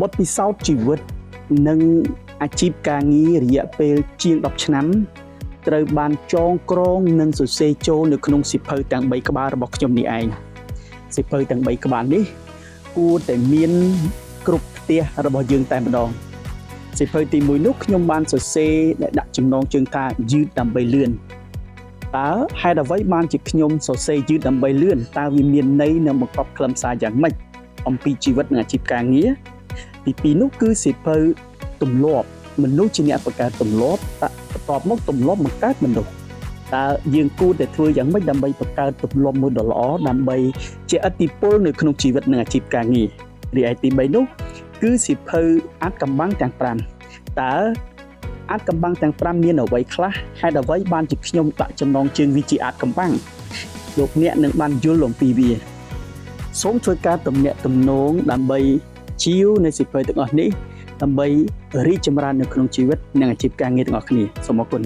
บทพิสาวជីវិតនិងអាជីពការងាររយៈពេលជាង10ឆ្នាំត្រូវបានចងក្រងនិងសរសេរចូលនៅក្នុងសៀវភៅទាំង3ក្បាលរបស់ខ្ញុំនេះឯងសៀវភៅទាំង3ក្បាលនេះគួរតែមានគ្រប់ផ្ទះរបស់យើងតែម្ដងសៀវភៅទី1នោះខ្ញុំបានសរសេរដែលដាក់ចំណងជើងថាយឺតដើម្បីលឿនតើហេតុអ្វីបានជាខ្ញុំសរសេរយឺតដើម្បីលឿនតើវាមានន័យនិងបង្កប់ខ្លឹមសារយ៉ាងម៉េចអំពីជីវិតនិងអាជីពការងារទី2នោះគឺសៀវភៅទម្លាប់មនុស្សជាអ្នកបង្កើតទម្លាប់បន្ទាប់មកទម្លាប់បង្កើតមនុស្សតើយើងគួរតែធ្វើយ៉ាងម៉េចដើម្បីបង្កើតទម្លាប់មួយដ៏ល្អដើម្បីជាឥទ្ធិពលនៅក្នុងជីវិតនិងអាជីពការងាររីឯទី3នោះគឺសៀវភៅអាថ៌កំបាំងទាំង5តើអាថ៌កំបាំងទាំង5មានអ្វីខ្លះហេតុអ្វីបានជាខ្ញុំដាក់ចំណងជើងវាជាអាថ៌កំបាំងលោកអ្នកនឹងបានយល់អំពីវាសូមធ្វើការទំនាក់ទំនងដើម្បីជាវនៅសៀវភៅទាំងអស់នេះដើម្បីរីកចម្រើននៅក្នុងជីវិតនិងអាជីពការងារទាំងអស់គ្នាសូមអរគុណ